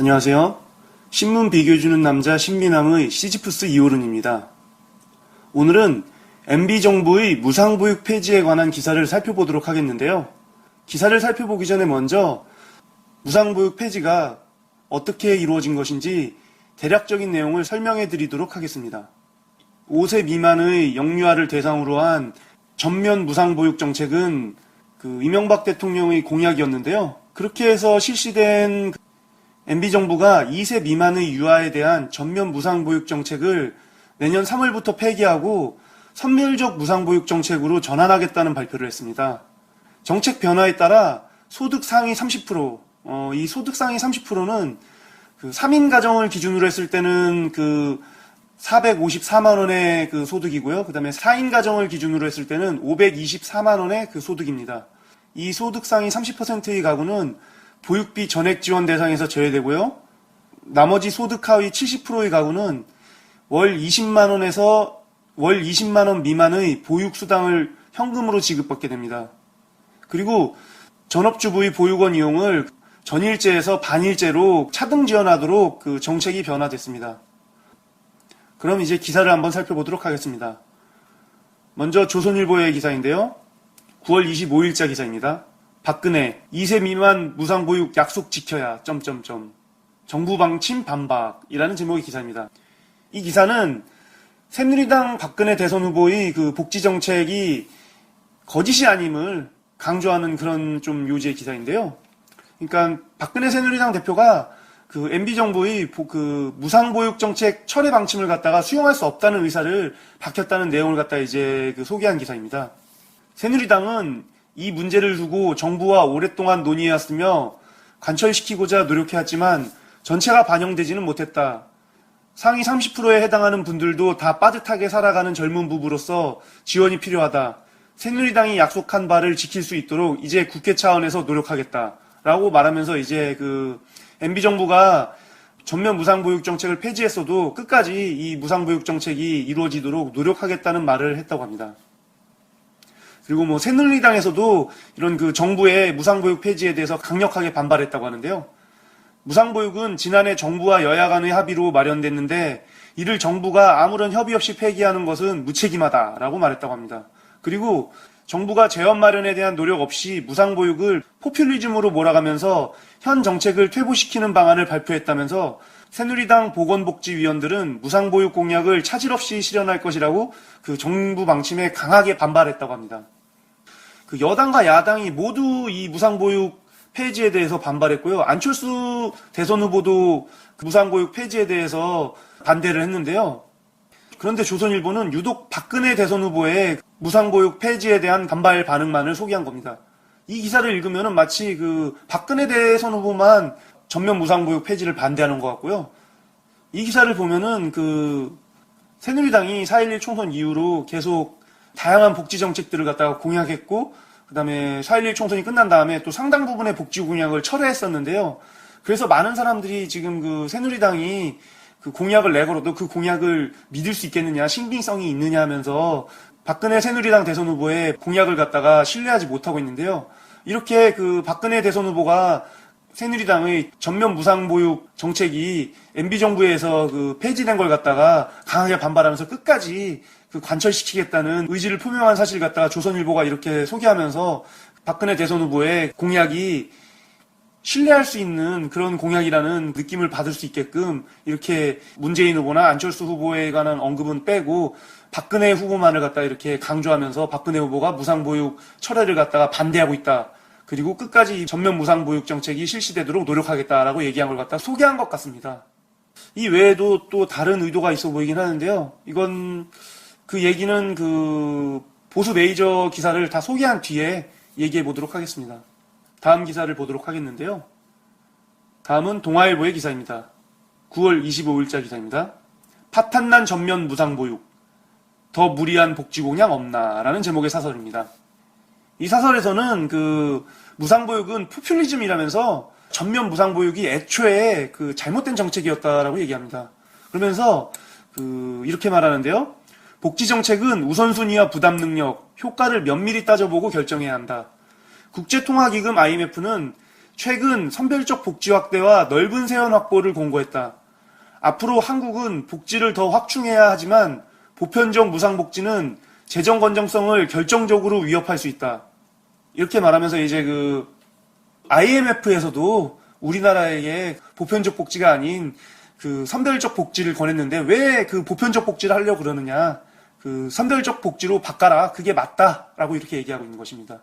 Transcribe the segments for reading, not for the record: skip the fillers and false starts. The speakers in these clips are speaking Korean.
안녕하세요. 신문 비교해주는 남자 신민왕의 시지프스 이호른입니다. 오늘은 MB정부의 무상보육 폐지에 관한 기사를 살펴보도록 하겠는데요. 기사를 살펴보기 전에 먼저 무상보육 폐지가 어떻게 이루어진 것인지 대략적인 내용을 설명해 드리도록 하겠습니다. 5세 미만의 영유아를 대상으로 한 전면 무상보육 정책은 이명박 대통령의 공약이었는데요. 그렇게 해서 실시된 MB정부가 2세 미만의 유아에 대한 전면 무상보육 정책을 내년 3월부터 폐기하고 선별적 무상보육 정책으로 전환하겠다는 발표를 했습니다. 정책 변화에 따라 소득 상위 30%, 이 소득 상위 30%는 3인 가정을 기준으로 했을 때는 454만원의 소득이고요. 그 다음에 4인 가정을 기준으로 했을 때는 524만원의 소득입니다. 이 소득 상위 30%의 가구는 보육비 전액 지원 대상에서 제외되고요. 나머지 소득 하위 70%의 가구는 월 20만원에서 월 20만원 미만의 보육수당을 현금으로 지급받게 됩니다. 그리고 전업주부의 보육원 이용을 전일제에서 반일제로 차등 지원하도록 정책이 변화됐습니다. 그럼 이제 기사를 한번 살펴보도록 하겠습니다. 먼저 조선일보의 기사인데요. 9월 25일자 기사입니다. 박근혜 2세 미만 무상보육 약속 지켜야... 정부 방침 반박이라는 제목의 기사입니다. 이 기사는 새누리당 박근혜 대선 후보의 복지정책이 거짓이 아님을 강조하는 그런 좀 요지의 기사인데요. 그러니까 박근혜 새누리당 대표가 MB정부의 무상보육 정책 철회 방침을 갖다가 수용할 수 없다는 의사를 밝혔다는 내용을 갖다 이제 소개한 기사입니다. 새누리당은 이 문제를 두고 정부와 오랫동안 논의해왔으며 관철시키고자 노력해왔지만 전체가 반영되지는 못했다. 상위 30%에 해당하는 분들도 다 빠듯하게 살아가는 젊은 부부로서 지원이 필요하다. 새누리당이 약속한 바를 지킬 수 있도록 이제 국회 차원에서 노력하겠다. 라고 말하면서 이제 MB정부가 전면 무상보육 정책을 폐지했어도 끝까지 이 무상보육 정책이 이루어지도록 노력하겠다는 말을 했다고 합니다. 그리고 새누리당에서도 이런 정부의 무상보육 폐지에 대해서 강력하게 반발했다고 하는데요. 무상보육은 지난해 정부와 여야 간의 합의로 마련됐는데 이를 정부가 아무런 협의 없이 폐기하는 것은 무책임하다라고 말했다고 합니다. 그리고 정부가 재원 마련에 대한 노력 없이 무상보육을 포퓰리즘으로 몰아가면서 현 정책을 퇴보시키는 방안을 발표했다면서 새누리당 보건복지위원들은 무상보육 공약을 차질 없이 실현할 것이라고 정부 방침에 강하게 반발했다고 합니다. 여당과 야당이 모두 이 무상보육 폐지에 대해서 반발했고요. 안철수 대선 후보도 무상보육 폐지에 대해서 반대를 했는데요. 그런데 조선일보는 유독 박근혜 대선 후보의 무상보육 폐지에 대한 반발 반응만을 소개한 겁니다. 이 기사를 읽으면 마치 박근혜 대선 후보만 전면 무상보육 폐지를 반대하는 것 같고요. 이 기사를 보면은 새누리당이 4.11 총선 이후로 계속 다양한 복지 정책들을 갖다가 공약했고, 그 다음에 4.11 총선이 끝난 다음에 또 상당 부분의 복지 공약을 철회했었는데요. 그래서 많은 사람들이 지금 새누리당이 공약을 내걸어도 그 공약을 믿을 수 있겠느냐, 신빙성이 있느냐 하면서 박근혜 새누리당 대선 후보의 공약을 갖다가 신뢰하지 못하고 있는데요. 이렇게 박근혜 대선 후보가 새누리당의 전면 무상보육 정책이 MB정부에서 폐지된 걸 갖다가 강하게 반발하면서 끝까지 관철시키겠다는 의지를 표명한 사실 갖다가 조선일보가 이렇게 소개하면서 박근혜 대선 후보의 공약이 신뢰할 수 있는 그런 공약이라는 느낌을 받을 수 있게끔 이렇게 문재인 후보나 안철수 후보에 관한 언급은 빼고 박근혜 후보만을 갖다가 이렇게 강조하면서 박근혜 후보가 무상보육 철회를 갖다가 반대하고 있다. 그리고 끝까지 전면 무상보육 정책이 실시되도록 노력하겠다라고 얘기한 걸 갖다 소개한 것 같습니다. 이 외에도 또 다른 의도가 있어 보이긴 하는데요. 이건 얘기는 보수 메이저 기사를 다 소개한 뒤에 얘기해 보도록 하겠습니다. 다음 기사를 보도록 하겠는데요. 다음은 동아일보의 기사입니다. 9월 25일자 기사입니다. 파탄난 전면 무상보육. 더 무리한 복지 공약 없나? 라는 제목의 사설입니다. 이 사설에서는 무상보육은 포퓰리즘이라면서 전면 무상보육이 애초에 잘못된 정책이었다라고 얘기합니다. 그러면서 이렇게 말하는데요. 복지정책은 우선순위와 부담 능력, 효과를 면밀히 따져보고 결정해야 한다. 국제통화기금 IMF는 최근 선별적 복지 확대와 넓은 세원 확보를 공고했다. 앞으로 한국은 복지를 더 확충해야 하지만 보편적 무상복지는 재정 건전성을 결정적으로 위협할 수 있다. 이렇게 말하면서 이제 IMF에서도 우리나라에게 보편적 복지가 아닌 선별적 복지를 권했는데 왜 보편적 복지를 하려고 그러느냐. 선별적 복지로 바꿔라. 그게 맞다라고 이렇게 얘기하고 있는 것입니다.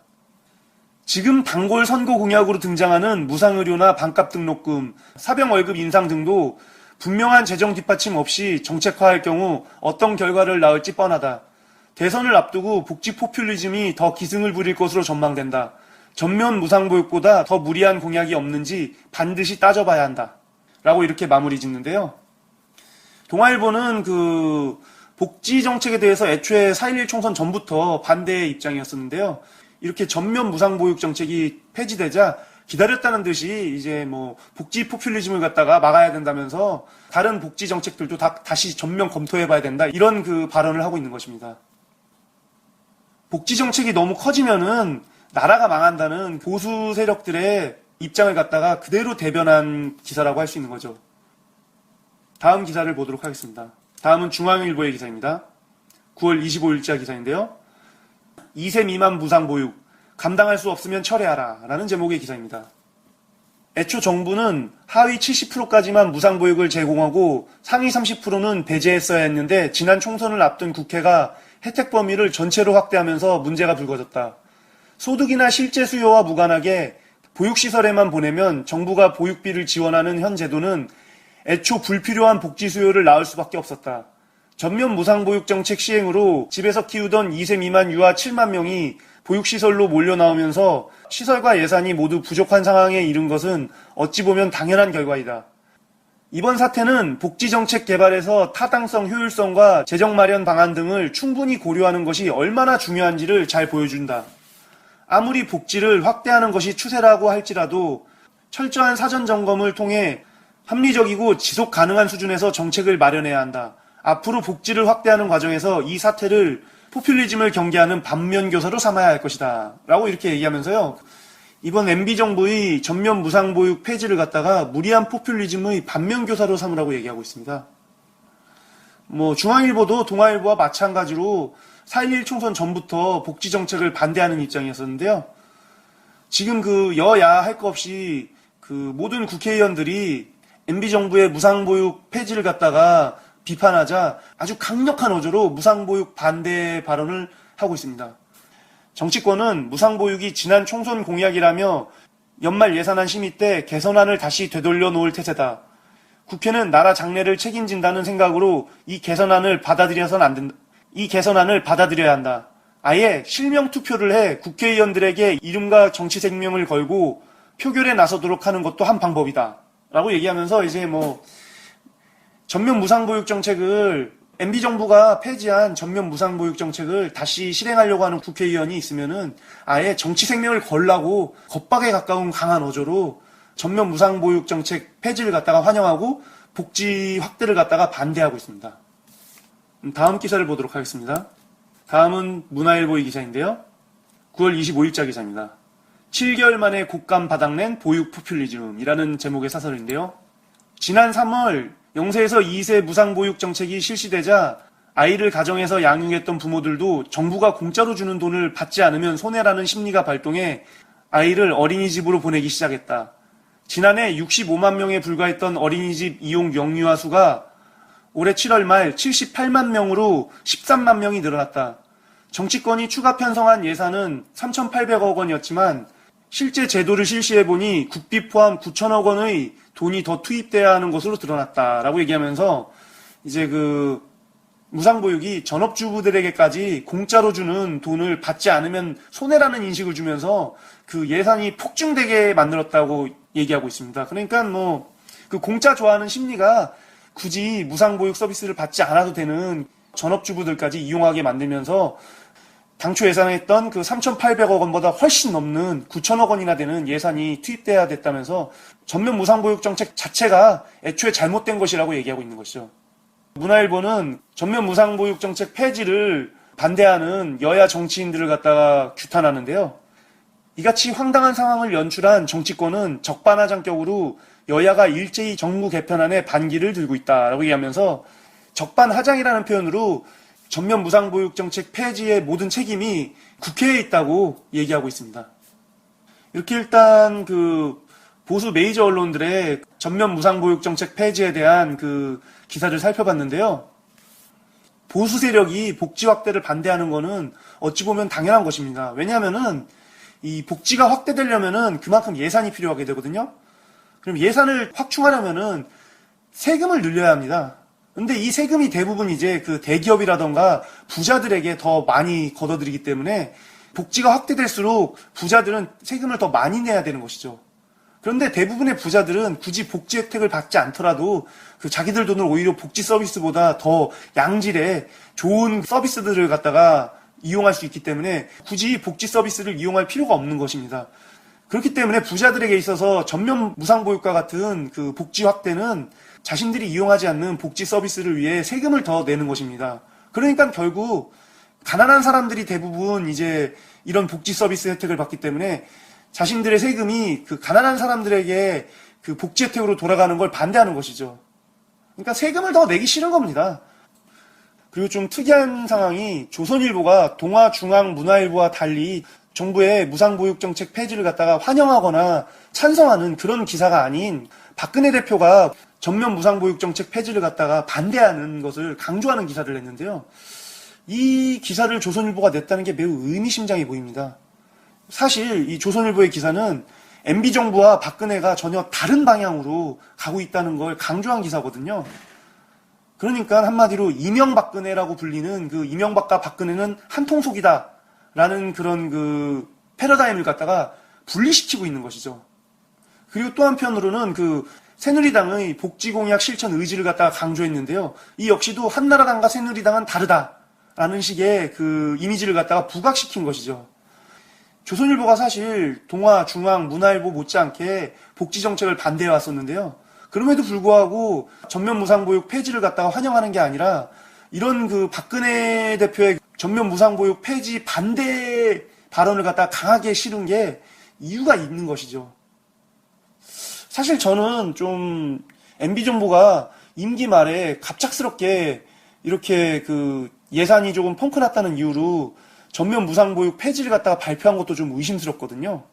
지금 단골 선거 공약으로 등장하는 무상의료나 반값 등록금, 사병 월급 인상 등도 분명한 재정 뒷받침 없이 정책화할 경우 어떤 결과를 낳을지 뻔하다. 대선을 앞두고 복지 포퓰리즘이 더 기승을 부릴 것으로 전망된다. 전면 무상보육보다 더 무리한 공약이 없는지 반드시 따져봐야 한다. 라고 이렇게 마무리 짓는데요. 동아일보는 복지 정책에 대해서 애초에 4.11 총선 전부터 반대의 입장이었었는데요. 이렇게 전면 무상보육 정책이 폐지되자 기다렸다는 듯이 이제 복지 포퓰리즘을 갖다가 막아야 된다면서 다른 복지 정책들도 다시 전면 검토해봐야 된다. 이런 발언을 하고 있는 것입니다. 복지 정책이 너무 커지면은 나라가 망한다는 보수 세력들의 입장을 갖다가 그대로 대변한 기사라고 할 수 있는 거죠. 다음 기사를 보도록 하겠습니다. 다음은 중앙일보의 기사입니다. 9월 25일자 기사인데요. 2세 미만 무상보육, 감당할 수 없으면 철회하라 라는 제목의 기사입니다. 애초 정부는 하위 70%까지만 무상보육을 제공하고 상위 30%는 배제했어야 했는데 지난 총선을 앞둔 국회가 혜택 범위를 전체로 확대하면서 문제가 불거졌다. 소득이나 실제 수요와 무관하게 보육시설에만 보내면 정부가 보육비를 지원하는 현 제도는 애초 불필요한 복지 수요를 낳을 수밖에 없었다. 전면 무상보육 정책 시행으로 집에서 키우던 2세 미만 유아 7만 명이 보육시설로 몰려 나오면서 시설과 예산이 모두 부족한 상황에 이른 것은 어찌 보면 당연한 결과이다. 이번 사태는 복지정책 개발에서 타당성, 효율성과 재정 마련 방안 등을 충분히 고려하는 것이 얼마나 중요한지를 잘 보여준다. 아무리 복지를 확대하는 것이 추세라고 할지라도 철저한 사전 점검을 통해 합리적이고 지속 가능한 수준에서 정책을 마련해야 한다. 앞으로 복지를 확대하는 과정에서 이 사태를 포퓰리즘을 경계하는 반면교사로 삼아야 할 것이다. 라고 이렇게 얘기하면서요. 이번 MB정부의 전면 무상보육 폐지를 갖다가 무리한 포퓰리즘의 반면교사로 삼으라고 얘기하고 있습니다. 중앙일보도 동아일보와 마찬가지로 4.11 총선 전부터 복지정책을 반대하는 입장이었었는데요. 지금 여야 할 것 없이 모든 국회의원들이 MB정부의 무상보육 폐지를 갖다가 비판하자 아주 강력한 어조로 무상보육 반대 발언을 하고 있습니다. 정치권은 무상보육이 지난 총선 공약이라며 연말 예산안 심의 때 개선안을 다시 되돌려 놓을 태세다. 국회는 나라 장래를 책임진다는 생각으로 이 개선안을 받아들여야 한다. 아예 실명 투표를 해 국회의원들에게 이름과 정치 생명을 걸고 표결에 나서도록 하는 것도 한 방법이다. 라고 얘기하면서 이제 전면 무상보육 정책을 MB정부가 폐지한 전면 무상보육 정책을 다시 실행하려고 하는 국회의원이 있으면은 아예 정치 생명을 걸라고 겁박에 가까운 강한 어조로 전면 무상보육 정책 폐지를 갖다가 환영하고 복지 확대를 갖다가 반대하고 있습니다. 다음 기사를 보도록 하겠습니다. 다음은 문화일보의 기사인데요. 9월 25일자 기사입니다. 7개월 만에 곡감 바닥낸 보육 포퓰리즘이라는 제목의 사설인데요. 지난 3월 0세에서 2세 무상보육 정책이 실시되자 아이를 가정에서 양육했던 부모들도 정부가 공짜로 주는 돈을 받지 않으면 손해라는 심리가 발동해 아이를 어린이집으로 보내기 시작했다. 지난해 65만 명에 불과했던 어린이집 이용 영유아 수가 올해 7월 말 78만 명으로 13만 명이 늘어났다. 정치권이 추가 편성한 예산은 3,800억 원이었지만 실제 제도를 실시해보니 국비 포함 9천억 원의 돈이 더 투입돼야 하는 것으로 드러났다라고 얘기하면서 이제 무상보육이 전업주부들에게까지 공짜로 주는 돈을 받지 않으면 손해라는 인식을 주면서 예산이 폭증되게 만들었다고 얘기하고 있습니다. 그러니까 공짜 좋아하는 심리가 굳이 무상보육 서비스를 받지 않아도 되는 전업주부들까지 이용하게 만들면서 당초 예상했던 3,800억 원보다 훨씬 넘는 9천억 원이나 되는 예산이 투입돼야 됐다면서 전면 무상보육 정책 자체가 애초에 잘못된 것이라고 얘기하고 있는 것이죠. 문화일보는 전면 무상보육 정책 폐지를 반대하는 여야 정치인들을 갖다가 규탄하는데요. 이같이 황당한 상황을 연출한 정치권은 적반하장격으로 여야가 일제히 정부 개편안에 반기를 들고 있다라고 얘기하면서 적반하장이라는 표현으로 전면 무상보육 정책 폐지의 모든 책임이 국회에 있다고 얘기하고 있습니다. 이렇게 일단 그 보수 메이저 언론들의 전면 무상보육 정책 폐지에 대한 그 기사를 살펴봤는데요. 보수 세력이 복지 확대를 반대하는 것은 어찌 보면 당연한 것입니다. 왜냐하면은 이 복지가 확대되려면은 그만큼 예산이 필요하게 되거든요. 그럼 예산을 확충하려면은 세금을 늘려야 합니다. 근데 이 세금이 대부분 이제 그 대기업이라던가 부자들에게 더 많이 걷어들이기 때문에 복지가 확대될수록 부자들은 세금을 더 많이 내야 되는 것이죠. 그런데 대부분의 부자들은 굳이 복지 혜택을 받지 않더라도 그 자기들 돈을 오히려 복지 서비스보다 더 양질의 좋은 서비스들을 갖다가 이용할 수 있기 때문에 굳이 복지 서비스를 이용할 필요가 없는 것입니다. 그렇기 때문에 부자들에게 있어서 전면 무상보육과 같은 그 복지 확대는 자신들이 이용하지 않는 복지 서비스를 위해 세금을 더 내는 것입니다. 그러니까 결국 가난한 사람들이 대부분 이제 이런 복지 서비스 혜택을 받기 때문에 자신들의 세금이 그 가난한 사람들에게 그 복지 혜택으로 돌아가는 걸 반대하는 것이죠. 그러니까 세금을 더 내기 싫은 겁니다. 그리고 좀 특이한 상황이 조선일보가 동아중앙문화일보와 달리 정부의 무상보육 정책 폐지를 갖다가 환영하거나 찬성하는 그런 기사가 아닌 박근혜 대표가 전면 무상보육 정책 폐지를 갖다가 반대하는 것을 강조하는 기사를 냈는데요. 이 기사를 조선일보가 냈다는 게 매우 의미심장해 보입니다. 사실 이 조선일보의 기사는 MB정부와 박근혜가 전혀 다른 방향으로 가고 있다는 걸 강조한 기사거든요. 그러니까 한마디로 이명박근혜라고 불리는 그 이명박과 박근혜는 한통속이다 라는 그런 그 패러다임을 갖다가 분리시키고 있는 것이죠. 그리고 또 한편으로는 그 새누리당의 복지공약 실천 의지를 갖다가 강조했는데요. 이 역시도 한나라당과 새누리당은 다르다라는 식의 그 이미지를 갖다가 부각시킨 것이죠. 조선일보가 사실 동아, 중앙, 문화일보 못지않게 복지정책을 반대해 왔었는데요. 그럼에도 불구하고 전면 무상보육 폐지를 갖다가 환영하는 게 아니라 이런 그 박근혜 대표의 전면 무상보육 폐지 반대 발언을 갖다가 강하게 실은 게 이유가 있는 것이죠. 사실 저는 좀 MB정부가 임기 말에 갑작스럽게 이렇게 그 예산이 조금 펑크 났다는 이유로 전면 무상보육 폐지를 갖다가 발표한 것도 좀 의심스럽거든요.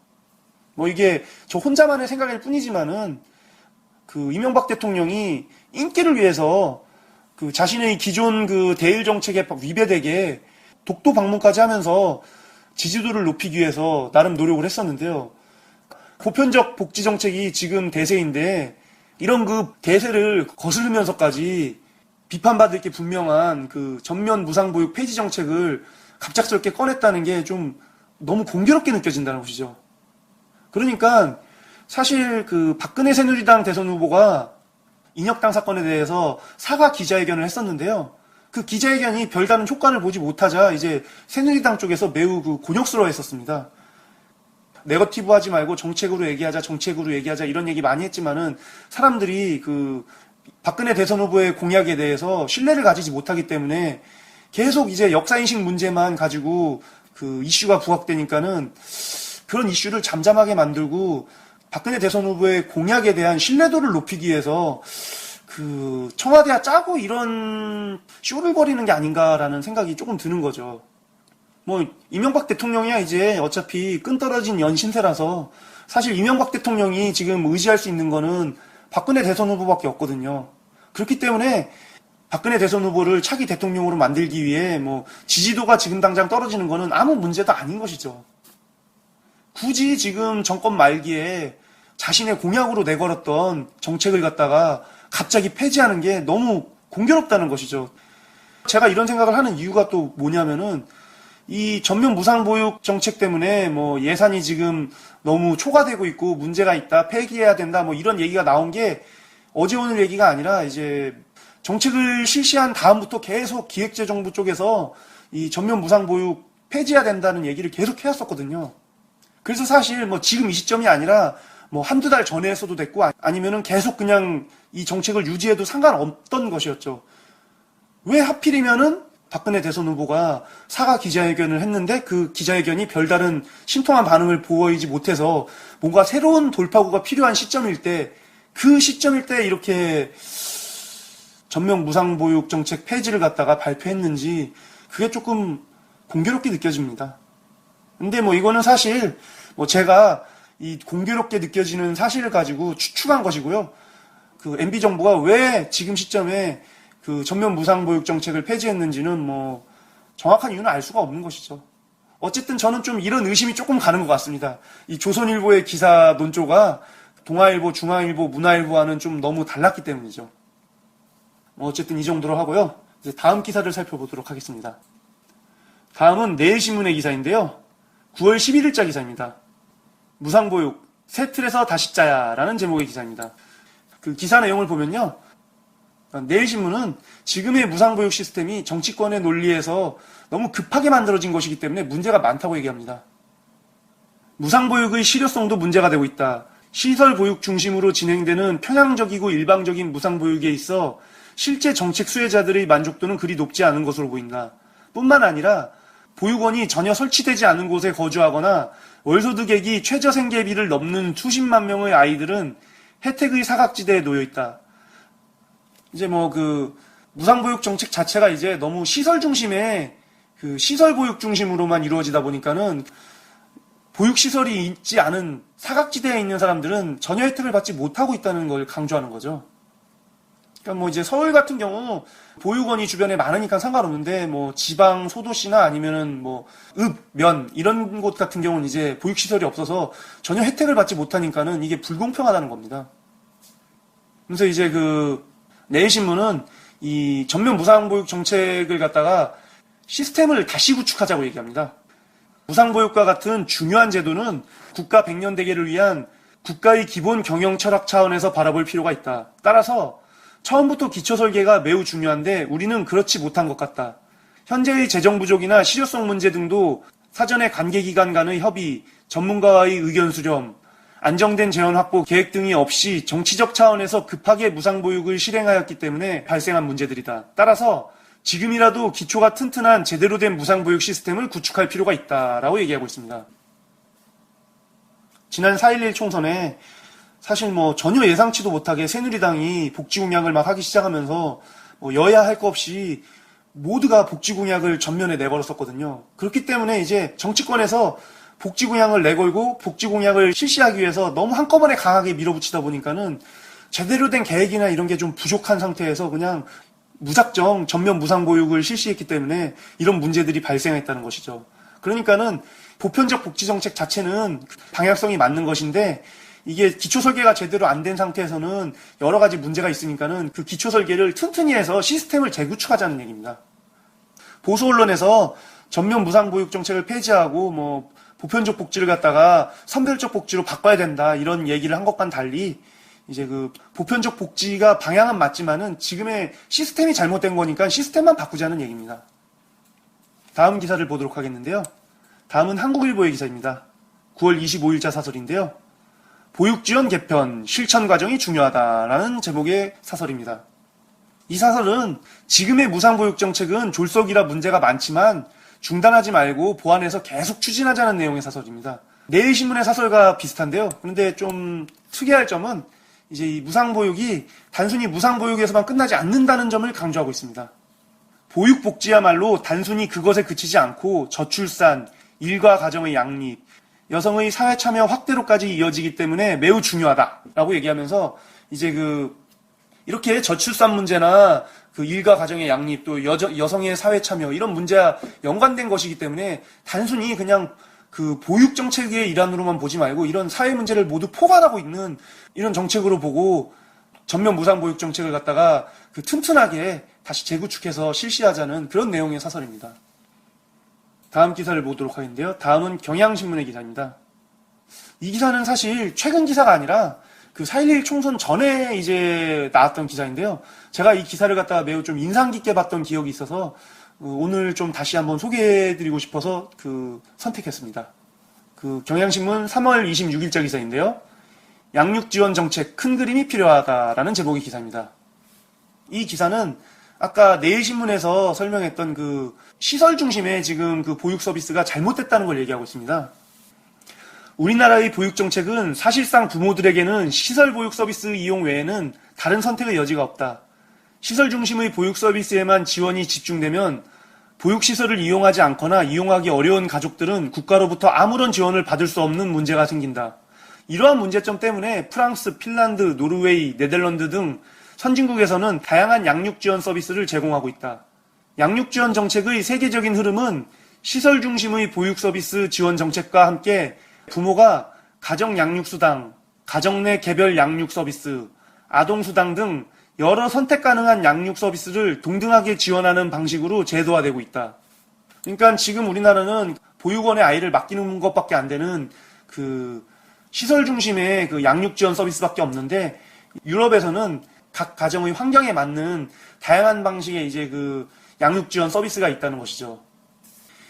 뭐 이게 저 혼자만의 생각일 뿐이지만은 그 이명박 대통령이 인기를 위해서 그 자신의 기존 그 대일 정책에 위배되게 독도 방문까지 하면서 지지도를 높이기 위해서 나름 노력을 했었는데요. 보편적 복지 정책이 지금 대세인데 이런 그 대세를 거스르면서까지 비판받을 게 분명한 그 전면 무상보육 폐지 정책을 갑작스럽게 꺼냈다는 게 좀 너무 공교롭게 느껴진다는 것이죠. 그러니까 사실 그 박근혜 새누리당 대선 후보가 인혁당 사건에 대해서 사과 기자회견을 했었는데요. 그 기자회견이 별다른 효과를 보지 못하자 이제 새누리당 쪽에서 매우 그 곤욕스러워 했었습니다. 네거티브 하지 말고 정책으로 얘기하자 이런 얘기 많이 했지만은 사람들이 그 박근혜 대선 후보의 공약에 대해서 신뢰를 가지지 못하기 때문에 계속 이제 역사인식 문제만 가지고 그 이슈가 부각되니까는 그런 이슈를 잠잠하게 만들고 박근혜 대선 후보의 공약에 대한 신뢰도를 높이기 위해서 그 청와대와 짜고 이런 쇼를 벌이는 게 아닌가라는 생각이 조금 드는 거죠. 뭐 이명박 대통령이야 이제 어차피 끈떨어진 연신세라서 사실 이명박 대통령이 지금 의지할 수 있는 거는 박근혜 대선 후보밖에 없거든요. 그렇기 때문에 박근혜 대선 후보를 차기 대통령으로 만들기 위해 뭐 지지도가 지금 당장 떨어지는 거는 아무 문제도 아닌 것이죠. 굳이 지금 정권 말기에 자신의 공약으로 내걸었던 정책을 갖다가 갑자기 폐지하는 게 너무 공교롭다는 것이죠. 제가 이런 생각을 하는 이유가 또 뭐냐면은 이 전면 무상보육 정책 때문에 뭐 예산이 지금 너무 초과되고 있고 문제가 있다, 폐기해야 된다, 뭐 이런 얘기가 나온 게 어제 오늘 얘기가 아니라 이제 정책을 실시한 다음부터 계속 기획재정부 쪽에서 이 전면 무상보육 폐지해야 된다는 얘기를 계속 해왔었거든요. 그래서 사실 뭐 지금 이 시점이 아니라 뭐 한두 달 전에 했어도 됐고 아니면은 계속 그냥 이 정책을 유지해도 상관없던 것이었죠. 왜 하필이면은 박근혜 대선 후보가 사과 기자회견을 했는데 그 기자회견이 별다른 신통한 반응을 보이지 못해서 뭔가 새로운 돌파구가 필요한 시점일 때, 그 시점일 때 이렇게 전면 무상보육 정책 폐지를 갖다가 발표했는지 그게 조금 공교롭게 느껴집니다. 근데 뭐 이거는 사실 뭐 제가 이 공교롭게 느껴지는 사실을 가지고 추측한 것이고요. 그 MB 정부가 왜 지금 시점에 그 전면 무상보육 정책을 폐지했는지는 뭐 정확한 이유는 알 수가 없는 것이죠. 어쨌든 저는 좀 이런 의심이 조금 가는 것 같습니다. 이 조선일보의 기사 논조가 동아일보, 중앙일보, 문화일보와는 좀 너무 달랐기 때문이죠. 뭐 어쨌든 이 정도로 하고요. 이제 다음 기사를 살펴보도록 하겠습니다. 다음은 내일신문의 기사인데요. 9월 11일자 기사입니다. 무상보육, 새 틀에서 다시 짜야 라는 제목의 기사입니다. 그 기사 내용을 보면요. 내일신문은 지금의 무상보육 시스템이 정치권의 논리에서 너무 급하게 만들어진 것이기 때문에 문제가 많다고 얘기합니다. 무상보육의 실효성도 문제가 되고 있다. 시설보육 중심으로 진행되는 편향적이고 일방적인 무상보육에 있어 실제 정책 수혜자들의 만족도는 그리 높지 않은 것으로 보인다. 뿐만 아니라 보육원이 전혀 설치되지 않은 곳에 거주하거나 월소득액이 최저생계비를 넘는 수십만 명의 아이들은 혜택의 사각지대에 놓여 있다. 이제 뭐 그 무상보육 정책 자체가 이제 너무 시설 중심의 그 시설보육 중심으로만 이루어지다 보니까는 보육시설이 있지 않은 사각지대에 있는 사람들은 전혀 혜택을 받지 못하고 있다는 걸 강조하는 거죠. 그러니까 뭐 이제 서울 같은 경우 보육원이 주변에 많으니까 상관없는데 뭐 지방 소도시나 아니면은 뭐 면 이런 곳 같은 경우는 이제 보육시설이 없어서 전혀 혜택을 받지 못하니까는 이게 불공평하다는 겁니다. 그래서 이제 그 내일신문은 이 전면 무상보육 정책을 갖다가 시스템을 다시 구축하자고 얘기합니다. 무상보육과 같은 중요한 제도는 국가 백년대계를 위한 국가의 기본 경영 철학 차원에서 바라볼 필요가 있다. 따라서 처음부터 기초 설계가 매우 중요한데 우리는 그렇지 못한 것 같다. 현재의 재정 부족이나 실효성 문제 등도 사전에 관계기관 간의 협의, 전문가와의 의견 수렴, 안정된 재원 확보 계획 등이 없이 정치적 차원에서 급하게 무상보육을 실행하였기 때문에 발생한 문제들이다. 따라서 지금이라도 기초가 튼튼한 제대로 된 무상보육 시스템을 구축할 필요가 있다라고 얘기하고 있습니다. 지난 4.11 총선에 사실 뭐 전혀 예상치도 못하게 새누리당이 복지공약을 막 하기 시작하면서 뭐 여야 할 거 없이 모두가 복지공약을 전면에 내걸었었거든요. 그렇기 때문에 이제 정치권에서 복지공약을 내걸고 복지공약을 실시하기 위해서 너무 한꺼번에 강하게 밀어붙이다 보니까는 제대로 된 계획이나 이런 게 좀 부족한 상태에서 그냥 무작정 전면 무상보육을 실시했기 때문에 이런 문제들이 발생했다는 것이죠. 그러니까는 보편적 복지정책 자체는 방향성이 맞는 것인데 이게 기초 설계가 제대로 안 된 상태에서는 여러 가지 문제가 있으니까는 그 기초 설계를 튼튼히 해서 시스템을 재구축하자는 얘기입니다. 보수 언론에서 전면 무상보육 정책을 폐지하고 뭐 보편적 복지를 갖다가 선별적 복지로 바꿔야 된다 이런 얘기를 한 것과는 달리 이제 그 보편적 복지가 방향은 맞지만은 지금의 시스템이 잘못된 거니까 시스템만 바꾸자는 얘기입니다. 다음 기사를 보도록 하겠는데요. 다음은 한국일보의 기사입니다. 9월 25일자 사설인데요. 보육지원 개편, 실천 과정이 중요하다라는 제목의 사설입니다. 이 사설은 지금의 무상보육 정책은 졸속이라 문제가 많지만 중단하지 말고 보완해서 계속 추진하자는 내용의 사설입니다. 내일신문의 사설과 비슷한데요. 그런데 좀 특이할 점은 이제 이 무상보육이 단순히 무상보육에서만 끝나지 않는다는 점을 강조하고 있습니다. 보육복지야말로 단순히 그것에 그치지 않고 저출산, 일과 가정의 양립, 여성의 사회참여 확대로까지 이어지기 때문에 매우 중요하다라고 얘기하면서 이제 이렇게 저출산 문제나 그 일과 가정의 양립 또 여성의 사회참여 이런 문제와 연관된 것이기 때문에 단순히 그냥 그 보육 정책의 일환으로만 보지 말고 이런 사회 문제를 모두 포괄하고 있는 이런 정책으로 보고 전면 무상보육 정책을 갖다가 그 튼튼하게 다시 재구축해서 실시하자는 그런 내용의 사설입니다. 다음 기사를 보도록 하겠는데요. 다음은 경향신문의 기사입니다. 이 기사는 사실 최근 기사가 아니라 그 4.11 총선 전에 이제 나왔던 기사인데요. 제가 이 기사를 갖다가 매우 좀 인상 깊게 봤던 기억이 있어서 오늘 좀 다시 한번 소개해드리고 싶어서 선택했습니다. 경향신문 3월 26일자 기사인데요. 양육지원 정책 큰 그림이 필요하다라는 제목의 기사입니다. 이 기사는 아까 내일신문에서 설명했던 그 시설 중심의 지금 그 보육 서비스가 잘못됐다는 걸 얘기하고 있습니다. 우리나라의 보육 정책은 사실상 부모들에게는 시설 보육 서비스 이용 외에는 다른 선택의 여지가 없다. 시설 중심의 보육 서비스에만 지원이 집중되면 보육시설을 이용하지 않거나 이용하기 어려운 가족들은 국가로부터 아무런 지원을 받을 수 없는 문제가 생긴다. 이러한 문제점 때문에 프랑스, 핀란드, 노르웨이, 네덜란드 등 선진국에서는 다양한 양육 지원 서비스를 제공하고 있다. 양육 지원 정책의 세계적인 흐름은 시설 중심의 보육 서비스 지원 정책과 함께 부모가 가정 양육수당, 가정 내 개별 양육 서비스, 아동수당 등 여러 선택 가능한 양육 서비스를 동등하게 지원하는 방식으로 제도화되고 있다. 그러니까 지금 우리나라는 보육원에 아이를 맡기는 것밖에 안 되는 그 시설 중심의 그 양육 지원 서비스밖에 없는데, 유럽에서는 각 가정의 환경에 맞는 다양한 방식의 이제 그 양육 지원 서비스가 있다는 것이죠.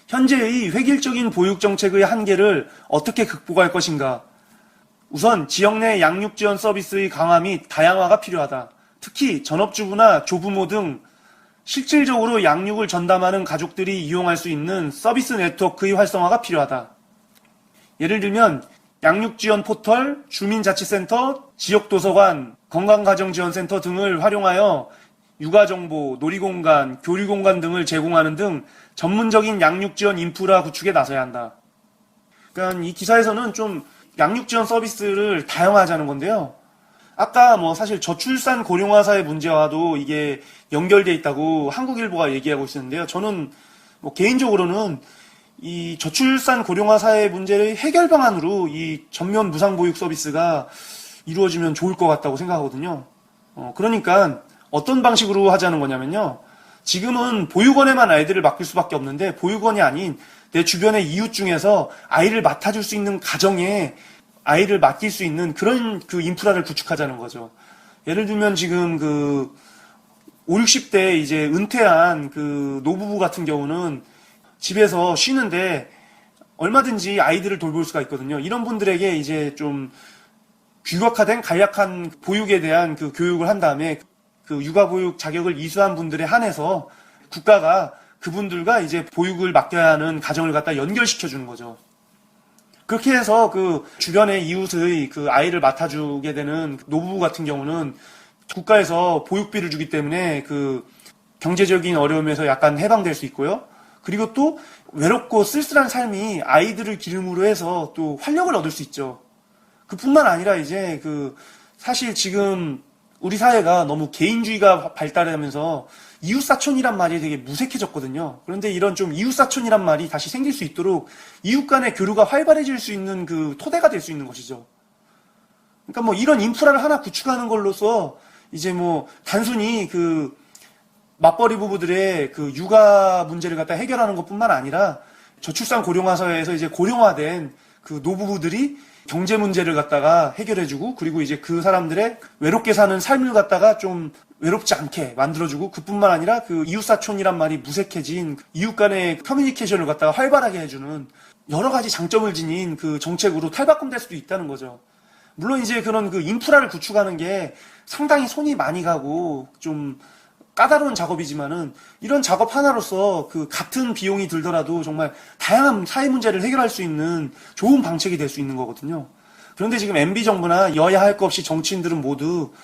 현재의 획일적인 보육 정책의 한계를 어떻게 극복할 것인가? 우선 지역 내 양육 지원 서비스의 강화 및 다양화가 필요하다. 특히 전업주부나 조부모 등 실질적으로 양육을 전담하는 가족들이 이용할 수 있는 서비스 네트워크의 활성화가 필요하다. 예를 들면 양육지원 포털, 주민자치센터, 지역도서관, 건강가정지원센터 등을 활용하여 육아정보, 놀이공간, 교류공간 등을 제공하는 등 전문적인 양육지원 인프라 구축에 나서야 한다. 그러니까 이 기사에서는 좀 양육지원 서비스를 다양화하자는 건데요. 아까 사실 저출산 고령화사의 문제와도 이게 연결되어 있다고 한국일보가 얘기하고 있었는데요. 저는 개인적으로는 이 저출산 고령화 사회 문제의 해결 방안으로 이 전면 무상보육 서비스가 이루어지면 좋을 것 같다고 생각하거든요. 그러니까 어떤 방식으로 하자는 거냐면요. 지금은 보육원에만 아이들을 맡길 수밖에 없는데, 보육원이 아닌 내 주변의 이웃 중에서 아이를 맡아줄 수 있는 가정에 아이를 맡길 수 있는 그런 그 인프라를 구축하자는 거죠. 예를 들면 지금 그 5, 60대 이제 은퇴한 그 노부부 같은 경우는 집에서 쉬는데 얼마든지 아이들을 돌볼 수가 있거든요. 이런 분들에게 이제 좀 규격화된 간략한 보육에 대한 그 교육을 한 다음에 그 육아보육 자격을 이수한 분들에 한해서 국가가 그분들과 이제 보육을 맡겨야 하는 가정을 갖다 연결시켜 주는 거죠. 그렇게 해서 그 주변의 이웃의 그 아이를 맡아주게 되는 노부부 같은 경우는 국가에서 보육비를 주기 때문에 그 경제적인 어려움에서 약간 해방될 수 있고요. 그리고 또 외롭고 쓸쓸한 삶이 아이들을 기름으로 해서 또 활력을 얻을 수 있죠. 그뿐만 아니라 이제 그 사실 지금 우리 사회가 너무 개인주의가 발달하면서 이웃사촌이란 말이 되게 무색해졌거든요. 그런데 이런 좀 이웃사촌이란 말이 다시 생길 수 있도록 이웃 간의 교류가 활발해질 수 있는 그 토대가 될 수 있는 것이죠. 그러니까 이런 인프라를 하나 구축하는 걸로써 이제 단순히 그 맞벌이 부부들의 그 육아 문제를 갖다 해결하는 것뿐만 아니라 저출산 고령화 사회에서 이제 고령화된 그 노부부들이 경제 문제를 갖다가 해결해주고, 그리고 이제 그 사람들의 외롭게 사는 삶을 갖다가 좀 외롭지 않게 만들어주고, 그뿐만 아니라 그 이웃사촌이란 말이 무색해진 이웃 간의 커뮤니케이션을 갖다가 활발하게 해주는 여러 가지 장점을 지닌 그 정책으로 탈바꿈될 수도 있다는 거죠. 물론 이제 그런 그 인프라를 구축하는 게 상당히 손이 많이 가고 좀 까다로운 작업이지만은, 이런 작업 하나로서 그 같은 비용이 들더라도 정말 다양한 사회 문제를 해결할 수 있는 좋은 방책이 될 수 있는 거거든요. 그런데 지금 MB 정부나 여야 할 것 없이 정치인들은 모두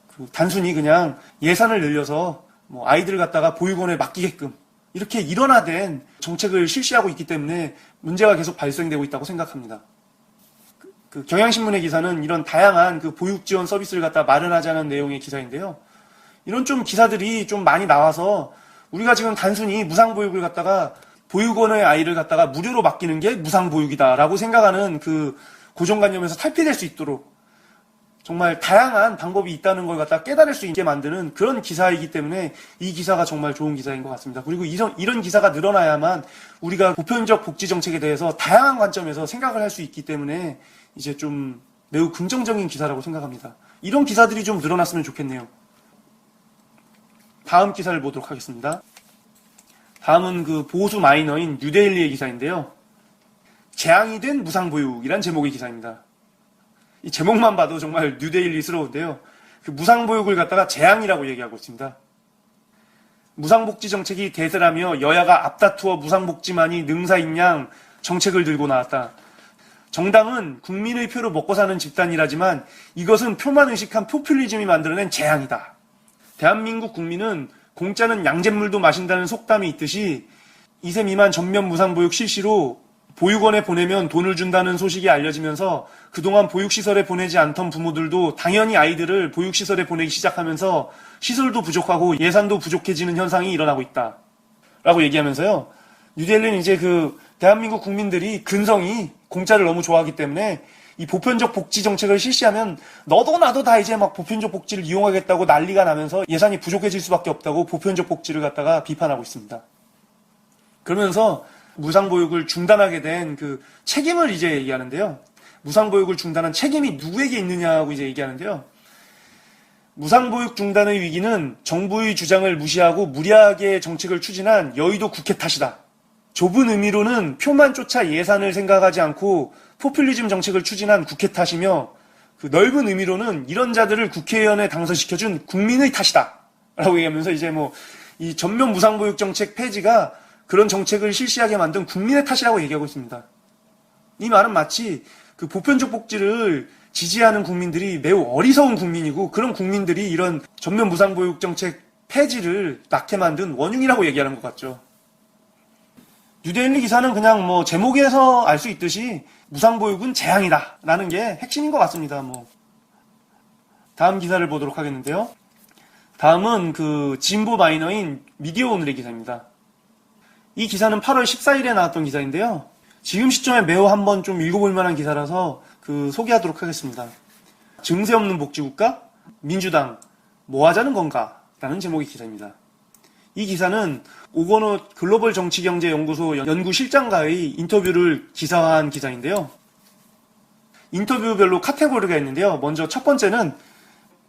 그 단순히 그냥 예산을 늘려서 아이들 갖다가 보육원에 맡기게끔 이렇게 일원화된 정책을 실시하고 있기 때문에 문제가 계속 발생되고 있다고 생각합니다. 그 경향신문의 기사는 이런 다양한 그 보육 지원 서비스를 갖다 마련하자는 내용의 기사인데요. 이런 좀 기사들이 좀 많이 나와서 우리가 지금 단순히 무상보육을 갖다가 보육원의 아이를 갖다가 무료로 맡기는 게 무상보육이다라고 생각하는 그 고정관념에서 탈피될 수 있도록 정말 다양한 방법이 있다는 걸 갖다 깨달을 수 있게 만드는 그런 기사이기 때문에 이 기사가 정말 좋은 기사인 것 같습니다. 그리고 이런 기사가 늘어나야만 우리가 보편적 복지 정책에 대해서 다양한 관점에서 생각을 할 수 있기 때문에 이제 좀 매우 긍정적인 기사라고 생각합니다. 이런 기사들이 좀 늘어났으면 좋겠네요. 다음 기사를 보도록 하겠습니다. 다음은 그 보수 마이너인 뉴데일리의 기사인데요. 재앙이 된 무상보육이란 제목의 기사입니다. 이 제목만 봐도 정말 뉴데일리스러운데요. 그 무상보육을 갖다가 재앙이라고 얘기하고 있습니다. 무상복지 정책이 대세라며 여야가 앞다투어 무상복지만이 능사인 양 정책을 들고 나왔다. 정당은 국민의 표로 먹고 사는 집단이라지만 이것은 표만 의식한 포퓰리즘이 만들어낸 재앙이다. 대한민국 국민은 공짜는 양잿물도 마신다는 속담이 있듯이 2세 미만 전면 무상보육 실시로 보육원에 보내면 돈을 준다는 소식이 알려지면서 그동안 보육시설에 보내지 않던 부모들도 당연히 아이들을 보육시설에 보내기 시작하면서 시설도 부족하고 예산도 부족해지는 현상이 일어나고 있다. 라고 얘기하면서요. 뉴델리는 이제 대한민국 국민들이 근성이 공짜를 너무 좋아하기 때문에 이 보편적 복지 정책을 실시하면 너도 나도 다 이제 막 보편적 복지를 이용하겠다고 난리가 나면서 예산이 부족해질 수밖에 없다고 보편적 복지를 갖다가 비판하고 있습니다. 그러면서 무상보육을 중단하게 된 책임을 이제 얘기하는데요. 무상보육을 중단한 책임이 누구에게 있느냐고 이제 얘기하는데요. 무상보육 중단의 위기는 정부의 주장을 무시하고 무리하게 정책을 추진한 여의도 국회 탓이다. 좁은 의미로는 표만 쫓아 예산을 생각하지 않고 포퓰리즘 정책을 추진한 국회 탓이며 넓은 의미로는 이런 자들을 국회의원에 당선시켜준 국민의 탓이다. 라고 얘기하면서 이제 이 전면 무상보육 정책 폐지가 그런 정책을 실시하게 만든 국민의 탓이라고 얘기하고 있습니다. 이 말은 마치 보편적 복지를 지지하는 국민들이 매우 어리석은 국민이고 그런 국민들이 이런 전면 무상보육 정책 폐지를 낳게 만든 원흉이라고 얘기하는 것 같죠. 뉴데일리 기사는 그냥 제목에서 알 수 있듯이 무상보육은 재앙이다 라는 게 핵심인 것 같습니다. 다음 기사를 보도록 하겠는데요. 다음은 진보 마이너인 미디어 오늘의 기사입니다. 이 기사는 8월 14일에 나왔던 기사인데요. 지금 시점에 매우 한번 좀 읽어볼 만한 기사라서 소개하도록 하겠습니다. 증세 없는 복지국가? 민주당 뭐 하자는 건가? 라는 제목의 기사입니다. 이 기사는 오건호 글로벌 정치경제연구소 연구실장과의 인터뷰를 기사화한 기사인데요. 인터뷰별로 카테고리가 있는데요. 먼저 첫 번째는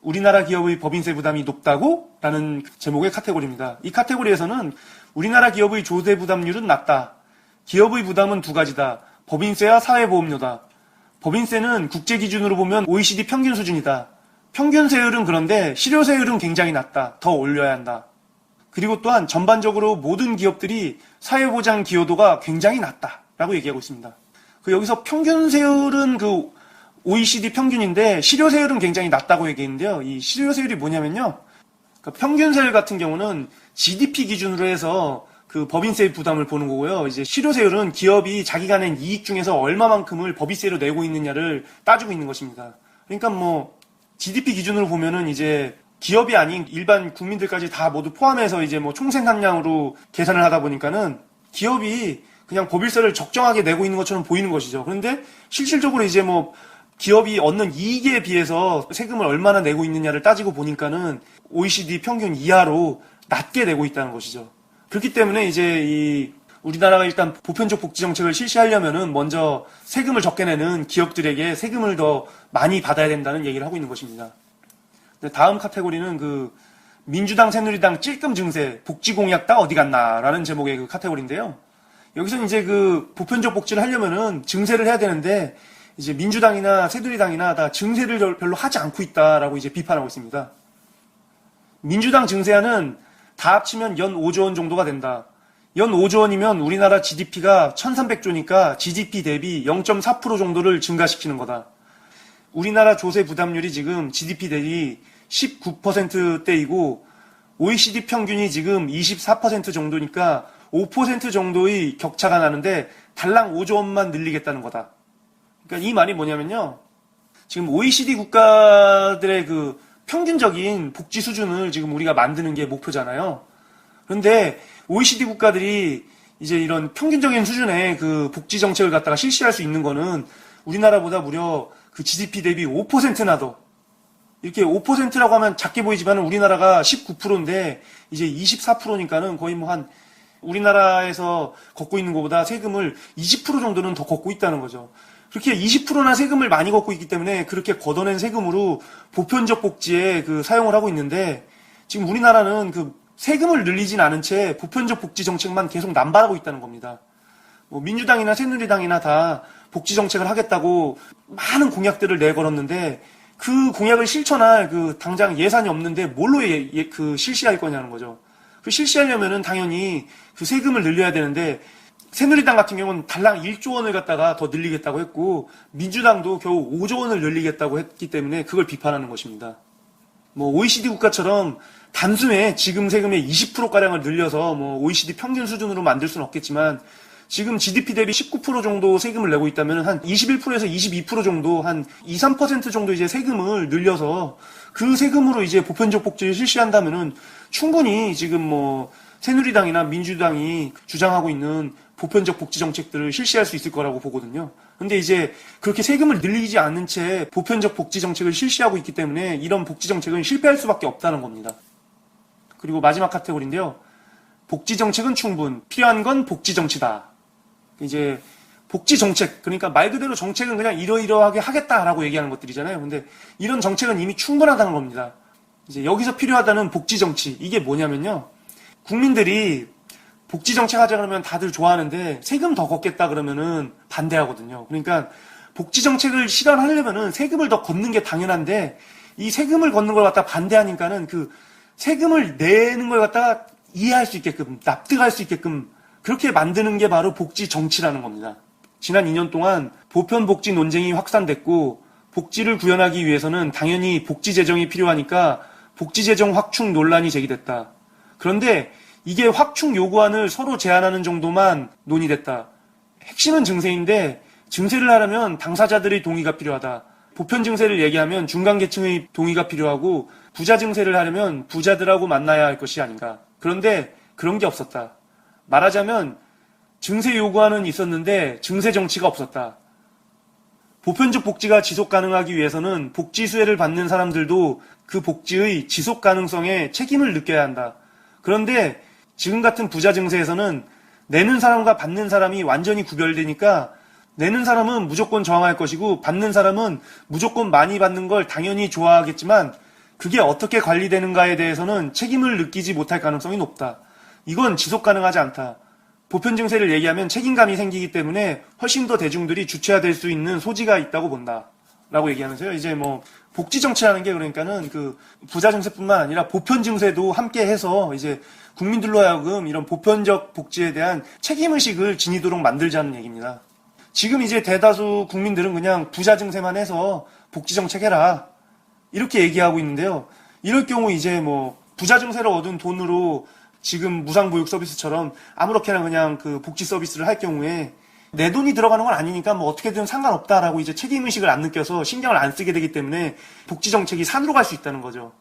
우리나라 기업의 법인세 부담이 높다고? 라는 제목의 카테고리입니다. 이 카테고리에서는 우리나라 기업의 조세 부담률은 낮다. 기업의 부담은 두 가지다. 법인세와 사회보험료다. 법인세는 국제 기준으로 보면 OECD 평균 수준이다. 평균세율은 그런데 실효세율은 굉장히 낮다. 더 올려야 한다. 그리고 또한 전반적으로 모든 기업들이 사회보장 기여도가 굉장히 낮다. 라고 얘기하고 있습니다. 여기서 평균세율은 OECD 평균인데 실효세율은 굉장히 낮다고 얘기했는데요. 이 실효세율이 뭐냐면요. 평균세율 같은 경우는 GDP 기준으로 해서 법인세 부담을 보는 거고요. 이제 실효세율은 기업이 자기가 낸 이익 중에서 얼마만큼을 법인세로 내고 있느냐를 따지고 있는 것입니다. 그러니까 GDP 기준으로 보면은 이제 기업이 아닌 일반 국민들까지 다 모두 포함해서 이제 총생산량으로 계산을 하다 보니까는 기업이 그냥 법인세를 적정하게 내고 있는 것처럼 보이는 것이죠. 그런데 실질적으로 이제 기업이 얻는 이익에 비해서 세금을 얼마나 내고 있느냐를 따지고 보니까는 OECD 평균 이하로 낮게 내고 있다는 것이죠. 그렇기 때문에 이제 우리나라가 일단 보편적 복지 정책을 실시하려면은 먼저 세금을 적게 내는 기업들에게 세금을 더 많이 받아야 된다는 얘기를 하고 있는 것입니다. 다음 카테고리는 민주당, 새누리당 찔끔 증세, 복지 공약 다 어디 갔나라는 제목의 카테고리인데요. 여기서 이제 보편적 복지를 하려면은 증세를 해야 되는데 이제 민주당이나 새누리당이나 다 증세를 별로 하지 않고 있다라고 이제 비판하고 있습니다. 민주당 증세안은 다 합치면 연 5조 원 정도가 된다. 연 5조 원이면 우리나라 GDP가 1300조니까 GDP 대비 0.4% 정도를 증가시키는 거다. 우리나라 조세 부담률이 지금 GDP 대비 19%대이고 OECD 평균이 지금 24% 정도니까 5% 정도의 격차가 나는데 달랑 5조 원만 늘리겠다는 거다. 그러니까 이 말이 뭐냐면요. 지금 OECD 국가들의 평균적인 복지 수준을 지금 우리가 만드는 게 목표잖아요. 그런데 OECD 국가들이 이제 이런 평균적인 수준의 복지 정책을 갖다가 실시할 수 있는 거는 우리나라보다 무려 GDP 대비 5%나 더. 이렇게 5%라고 하면 작게 보이지만 우리나라가 19%인데 이제 24%니까는 거의 우리나라에서 걷고 있는 것보다 세금을 20% 정도는 더 걷고 있다는 거죠. 그렇게 20%나 세금을 많이 걷고 있기 때문에 그렇게 걷어낸 세금으로 보편적 복지에 사용을 하고 있는데 지금 우리나라는 세금을 늘리진 않은 채 보편적 복지 정책만 계속 남발하고 있다는 겁니다. 민주당이나 새누리당이나 다 복지 정책을 하겠다고 많은 공약들을 내걸었는데 그 공약을 실천할 당장 예산이 없는데 뭘로 실시할 거냐는 거죠. 그 실시하려면은 당연히 그 세금을 늘려야 되는데 새누리당 같은 경우는 달랑 1조 원을 갖다가 더 늘리겠다고 했고 민주당도 겨우 5조 원을 늘리겠다고 했기 때문에 그걸 비판하는 것입니다. 뭐 OECD 국가처럼 단숨에 지금 세금의 20%가량을 늘려서 뭐 OECD 평균 수준으로 만들 수는 없겠지만 지금 GDP 대비 19% 정도 세금을 내고 있다면 한 21%에서 22% 정도 한 2, 3% 정도 이제 세금을 늘려서 그 세금으로 이제 보편적 복지를 실시한다면은 충분히 지금 뭐 새누리당이나 민주당이 주장하고 있는 보편적 복지 정책들을 실시할 수 있을 거라고 보거든요. 근데 이제 그렇게 세금을 늘리지 않은 채 보편적 복지 정책을 실시하고 있기 때문에 이런 복지 정책은 실패할 수밖에 없다는 겁니다. 그리고 마지막 카테고리인데요. 복지 정책은 충분, 필요한 건 복지 정치다. 이제 복지 정책, 그러니까 말 그대로 정책은 그냥 이러이러하게 하겠다라고 얘기하는 것들이잖아요. 근데 이런 정책은 이미 충분하다는 겁니다. 이제 여기서 필요하다는 복지 정치, 이게 뭐냐면요. 국민들이 복지 정책 하자 그러면 다들 좋아하는데 세금 더 걷겠다 그러면은 반대하거든요. 그러니까 복지 정책을 실현하려면은 세금을 더 걷는 게 당연한데 이 세금을 걷는 걸 갖다 반대하니까는 그 세금을 내는 걸 갖다가 이해할 수 있게끔, 납득할 수 있게끔 그렇게 만드는 게 바로 복지 정치라는 겁니다. 지난 2년 동안 보편 복지 논쟁이 확산됐고 복지를 구현하기 위해서는 당연히 복지 재정이 필요하니까 복지 재정 확충 논란이 제기됐다. 그런데 이게 확충 요구안을 서로 제안하는 정도만 논의됐다. 핵심은 증세인데 증세를 하려면 당사자들의 동의가 필요하다. 보편 증세를 얘기하면 중간 계층의 동의가 필요하고 부자 증세를 하려면 부자들하고 만나야 할 것이 아닌가. 그런데 그런 게 없었다. 말하자면 증세 요구안은 있었는데 증세 정치가 없었다. 보편적 복지가 지속 가능하기 위해서는 복지 수혜를 받는 사람들도 그 복지의 지속 가능성에 책임을 느껴야 한다. 그런데 지금 같은 부자 증세에서는 내는 사람과 받는 사람이 완전히 구별되니까 내는 사람은 무조건 저항할 것이고 받는 사람은 무조건 많이 받는 걸 당연히 좋아하겠지만 그게 어떻게 관리되는가에 대해서는 책임을 느끼지 못할 가능성이 높다. 이건 지속 가능하지 않다. 보편 증세를 얘기하면 책임감이 생기기 때문에 훨씬 더 대중들이 주체화될 수 있는 소지가 있다고 본다. 라고 얘기하면서요. 이제 뭐 복지 정치라는 게 그러니까는 그 부자 증세뿐만 아니라 보편 증세도 함께 해서 이제 국민들로 하여금 이런 보편적 복지에 대한 책임의식을 지니도록 만들자는 얘기입니다. 지금 이제 대다수 국민들은 그냥 부자 증세만 해서 복지 정책 해라. 이렇게 얘기하고 있는데요. 이럴 경우 이제 뭐 부자 증세를 얻은 돈으로 지금 무상보육 서비스처럼 아무렇게나 그냥 그 복지 서비스를 할 경우에 내 돈이 들어가는 건 아니니까 뭐 어떻게든 상관없다라고 이제 책임의식을 안 느껴서 신경을 안 쓰게 되기 때문에 복지 정책이 산으로 갈 수 있다는 거죠.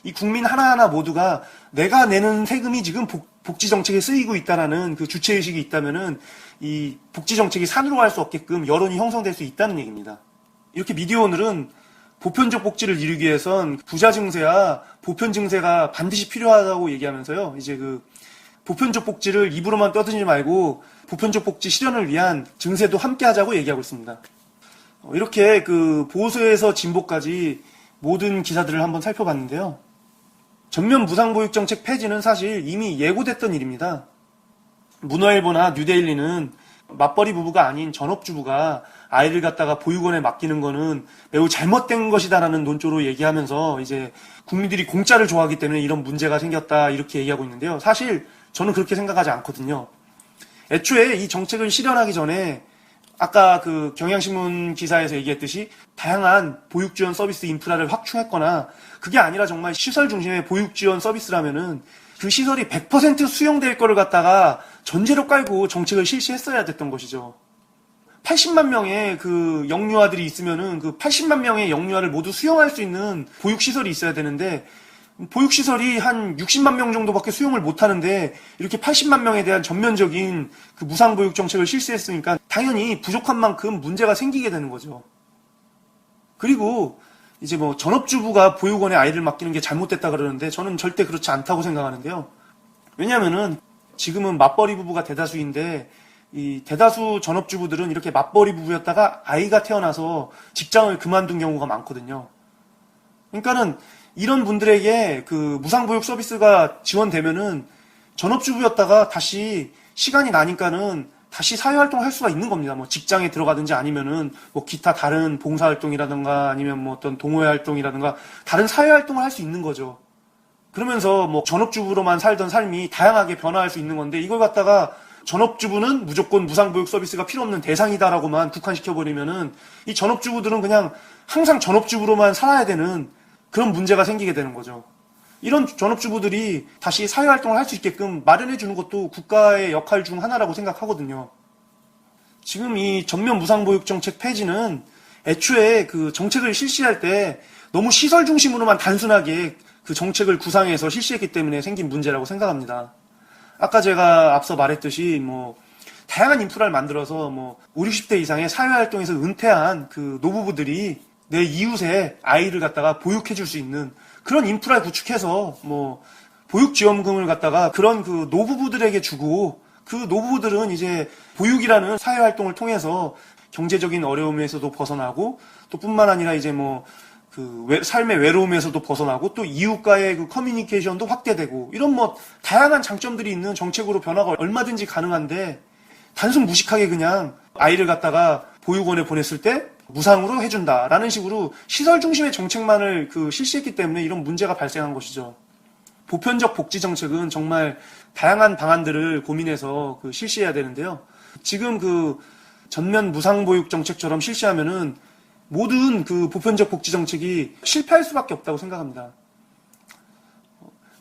이 국민 하나하나 모두가 내가 내는 세금이 지금 복지 정책에 쓰이고 있다라는 그 주체의식이 있다면은 이 복지 정책이 산으로 갈 수 없게끔 여론이 형성될 수 있다는 얘기입니다. 이렇게 미디어 오늘은 보편적 복지를 이루기 위해선 부자 증세와 보편 증세가 반드시 필요하다고 얘기하면서요. 이제 그 보편적 복지를 입으로만 떠들지 말고 보편적 복지 실현을 위한 증세도 함께 하자고 얘기하고 있습니다. 이렇게 그 보수에서 진보까지 모든 기사들을 한번 살펴봤는데요. 전면 무상보육 정책 폐지는 사실 이미 예고됐던 일입니다. 문화일보나 뉴데일리는 맞벌이 부부가 아닌 전업주부가 아이를 갖다가 보육원에 맡기는 거는 매우 잘못된 것이다라는 논조로 얘기하면서 이제 국민들이 공짜를 좋아하기 때문에 이런 문제가 생겼다 이렇게 얘기하고 있는데요. 사실 저는 그렇게 생각하지 않거든요. 애초에 이 정책을 실현하기 전에 아까 그 경향신문 기사에서 얘기했듯이 다양한 보육 지원 서비스 인프라를 확충했거나 그게 아니라 정말 시설 중심의 보육 지원 서비스라면은 그 시설이 100% 수용될 거를 갖다가 전제로 깔고 정책을 실시했어야 됐던 것이죠. 80만 명의 그 영유아들이 있으면은 그 80만 명의 영유아를 모두 수용할 수 있는 보육시설이 있어야 되는데 보육시설이 한 60만 명 정도밖에 수용을 못 하는데 이렇게 80만 명에 대한 전면적인 그 무상보육 정책을 실시했으니까 당연히 부족한 만큼 문제가 생기게 되는 거죠. 그리고 이제 뭐 전업주부가 보육원에 아이를 맡기는 게 잘못됐다 그러는데 저는 절대 그렇지 않다고 생각하는데요. 왜냐면은 지금은 맞벌이 부부가 대다수인데 이 대다수 전업주부들은 이렇게 맞벌이 부부였다가 아이가 태어나서 직장을 그만둔 경우가 많거든요. 그러니까는 이런 분들에게 그 무상보육 서비스가 지원되면은 전업주부였다가 다시 시간이 나니까는 다시 사회활동을 할 수가 있는 겁니다. 뭐 직장에 들어가든지 아니면은 뭐 기타 다른 봉사활동이라든가 아니면 뭐 어떤 동호회 활동이라든가 다른 사회활동을 할 수 있는 거죠. 그러면서 뭐 전업주부로만 살던 삶이 다양하게 변화할 수 있는 건데, 이걸 갖다가 전업주부는 무조건 무상보육 서비스가 필요 없는 대상이다라고만 국한시켜버리면은 이 전업주부들은 그냥 항상 전업주부로만 살아야 되는 그런 문제가 생기게 되는 거죠. 이런 전업주부들이 다시 사회활동을 할 수 있게끔 마련해주는 것도 국가의 역할 중 하나라고 생각하거든요. 지금 이 전면 무상보육 정책 폐지는 애초에 그 정책을 실시할 때 너무 시설 중심으로만 단순하게 그 정책을 구상해서 실시했기 때문에 생긴 문제라고 생각합니다. 아까 제가 앞서 말했듯이 뭐 다양한 인프라를 만들어서 뭐 5, 60대 이상의 사회활동에서 은퇴한 그 노부부들이 내 이웃의 아이를 갖다가 보육해 줄 수 있는 그런 인프라를 구축해서 뭐 보육지원금을 갖다가 그런 그 노부부들에게 주고, 그 노부부들은 이제 보육이라는 사회활동을 통해서 경제적인 어려움에서도 벗어나고, 또 뿐만 아니라 이제 뭐 그 삶의 외로움에서도 벗어나고, 또 이웃과의 그 커뮤니케이션도 확대되고, 이런 뭐 다양한 장점들이 있는 정책으로 변화가 얼마든지 가능한데, 단순 무식하게 그냥 아이를 갖다가 보육원에 보냈을 때 무상으로 해준다라는 식으로 시설 중심의 정책만을 그 실시했기 때문에 이런 문제가 발생한 것이죠. 보편적 복지 정책은 정말 다양한 방안들을 고민해서 그 실시해야 되는데요. 지금 그 전면 무상보육 정책처럼 실시하면은 모든 그 보편적 복지 정책이 실패할 수밖에 없다고 생각합니다.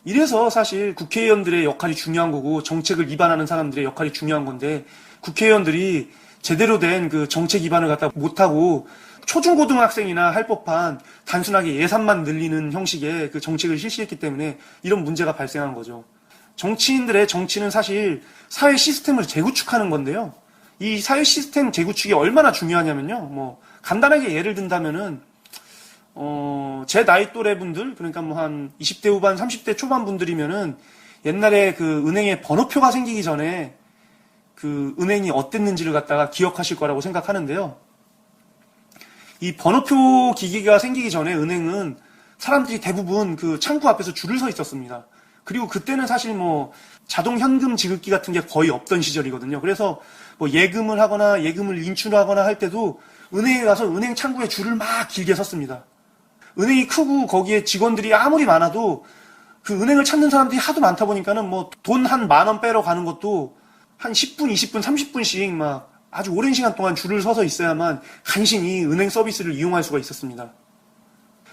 이래서 사실 국회의원들의 역할이 중요한 거고, 정책을 입안하는 사람들의 역할이 중요한 건데, 국회의원들이 제대로 된 그 정책 입안을 갖다 못하고 초중고등학생이나 할 법한 단순하게 예산만 늘리는 형식의 그 정책을 실시했기 때문에 이런 문제가 발생한 거죠. 정치인들의 정치는 사실 사회 시스템을 재구축하는 건데요. 이 사회 시스템 재구축이 얼마나 중요하냐면요. 뭐 간단하게 예를 든다면은 제 나이 또래 분들, 그러니까 뭐 한 20대 후반, 30대 초반 분들이면은 옛날에 그 은행에 번호표가 생기기 전에 그 은행이 어땠는지를 갖다가 기억하실 거라고 생각하는데요. 이 번호표 기기가 생기기 전에 은행은 사람들이 대부분 그 창구 앞에서 줄을 서 있었습니다. 그리고 그때는 사실 뭐 자동 현금 지급기 같은 게 거의 없던 시절이거든요. 그래서 뭐 예금을 하거나 예금을 인출하거나 할 때도 은행에 가서 은행 창구에 줄을 막 길게 섰습니다. 은행이 크고 거기에 직원들이 아무리 많아도 그 은행을 찾는 사람들이 하도 많다 보니까는 뭐 돈 한 10,000원 빼러 가는 것도 한 10분, 20분, 30분씩 막 아주 오랜 시간 동안 줄을 서서 있어야만 간신히 은행 서비스를 이용할 수가 있었습니다.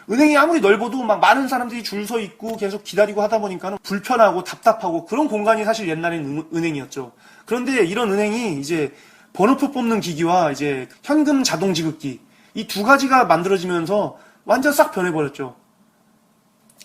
은행이 아무리 넓어도 막 많은 사람들이 줄 서 있고 계속 기다리고 하다 보니까는 불편하고 답답하고, 그런 공간이 사실 옛날엔 은행이었죠. 그런데 이런 은행이 이제 번호표 뽑는 기기와 이제 현금 자동 지급기, 이 두 가지가 만들어지면서 완전 싹 변해버렸죠.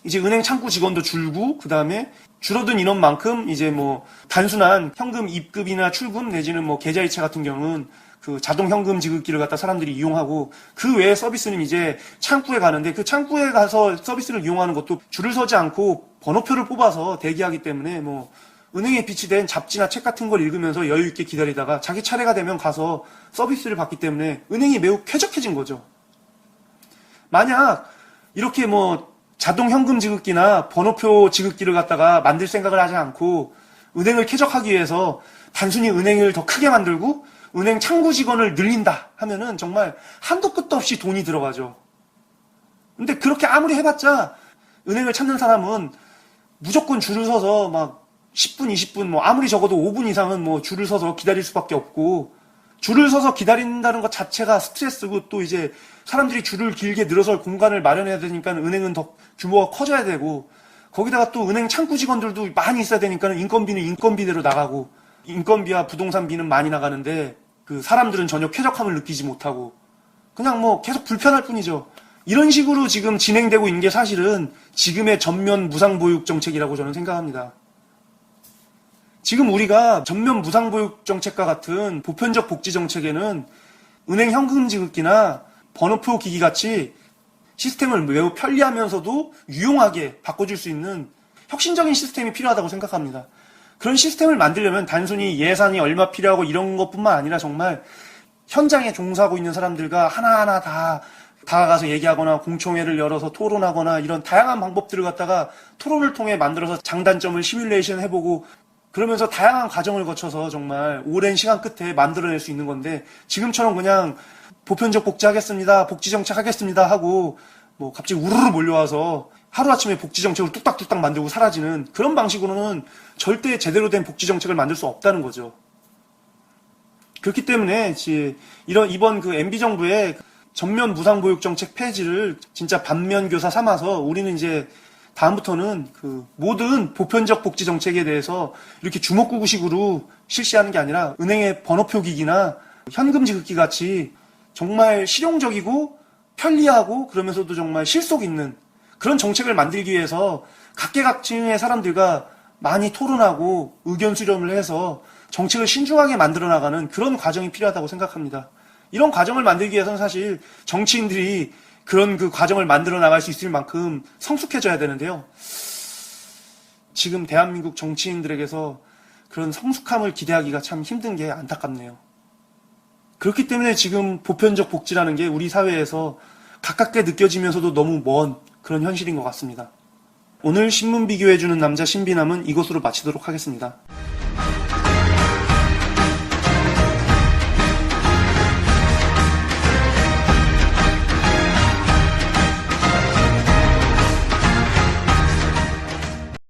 이제 은행 창구 직원도 줄고, 그 다음에 줄어든 인원만큼 이제 뭐 단순한 현금 입금이나 출금 내지는 뭐 계좌이체 같은 경우는 그 자동 현금 지급기를 갖다 사람들이 이용하고, 그 외의 서비스는 이제 창구에 가는데, 그 창구에 가서 서비스를 이용하는 것도 줄을 서지 않고 번호표를 뽑아서 대기하기 때문에 뭐 은행에 비치된 잡지나 책 같은 걸 읽으면서 여유 있게 기다리다가 자기 차례가 되면 가서 서비스를 받기 때문에 은행이 매우 쾌적해진 거죠. 만약 이렇게 뭐 자동 현금 지급기나 번호표 지급기를 갖다가 만들 생각을 하지 않고 은행을 쾌적하기 위해서 단순히 은행을 더 크게 만들고 은행 창구 직원을 늘린다 하면은 정말 한도 끝도 없이 돈이 들어가죠. 근데 그렇게 아무리 해봤자 은행을 찾는 사람은 무조건 줄을 서서 막 10분, 20분, 뭐 아무리 적어도 5분 이상은 뭐 줄을 서서 기다릴 수밖에 없고, 줄을 서서 기다린다는 것 자체가 스트레스고, 또 이제 사람들이 줄을 길게 늘어설 공간을 마련해야 되니까 은행은 더 규모가 커져야 되고, 거기다가 또 은행 창구 직원들도 많이 있어야 되니까 인건비는 인건비대로 나가고, 인건비와 부동산비는 많이 나가는데 그 사람들은 전혀 쾌적함을 느끼지 못하고 그냥 뭐 계속 불편할 뿐이죠. 이런 식으로 지금 진행되고 있는 게 사실은 지금의 전면 무상보육 정책이라고 저는 생각합니다. 지금 우리가 전면 무상보육 정책과 같은 보편적 복지 정책에는 은행 현금 지급기나 번호표 기기 같이 시스템을 매우 편리하면서도 유용하게 바꿔줄 수 있는 혁신적인 시스템이 필요하다고 생각합니다. 그런 시스템을 만들려면 단순히 예산이 얼마 필요하고 이런 것뿐만 아니라 정말 현장에 종사하고 있는 사람들과 하나하나 다 다가가서 얘기하거나 공청회를 열어서 토론하거나 이런 다양한 방법들을 갖다가 토론을 통해 만들어서 장단점을 시뮬레이션 해보고, 그러면서 다양한 과정을 거쳐서 정말 오랜 시간 끝에 만들어낼 수 있는 건데, 지금처럼 그냥 보편적 복지 하겠습니다, 복지 정책 하겠습니다 하고 뭐 갑자기 우르르 몰려와서 하루아침에 복지정책을 뚝딱뚝딱 만들고 사라지는 그런 방식으로는 절대 제대로 된 복지정책을 만들 수 없다는 거죠. 그렇기 때문에 이번 그 MB정부의 전면 무상보육정책 폐지를 진짜 반면교사 삼아서 우리는 이제 다음부터는 그 모든 보편적 복지정책에 대해서 이렇게 주먹구구식으로 실시하는 게 아니라 은행의 번호표기기나 현금 지급기 같이 정말 실용적이고 편리하고 그러면서도 정말 실속 있는 그런 정책을 만들기 위해서 각계각층의 사람들과 많이 토론하고 의견 수렴을 해서 정책을 신중하게 만들어 나가는 그런 과정이 필요하다고 생각합니다. 이런 과정을 만들기 위해서는 사실 정치인들이 그런 그 과정을 만들어 나갈 수 있을 만큼 성숙해져야 되는데요. 지금 대한민국 정치인들에게서 그런 성숙함을 기대하기가 참 힘든 게 안타깝네요. 그렇기 때문에 지금 보편적 복지라는 게 우리 사회에서 가깝게 느껴지면서도 너무 먼 그런 현실인 것 같습니다. 오늘 신문 비교해주는 남자 신비남은 이것으로 마치도록 하겠습니다.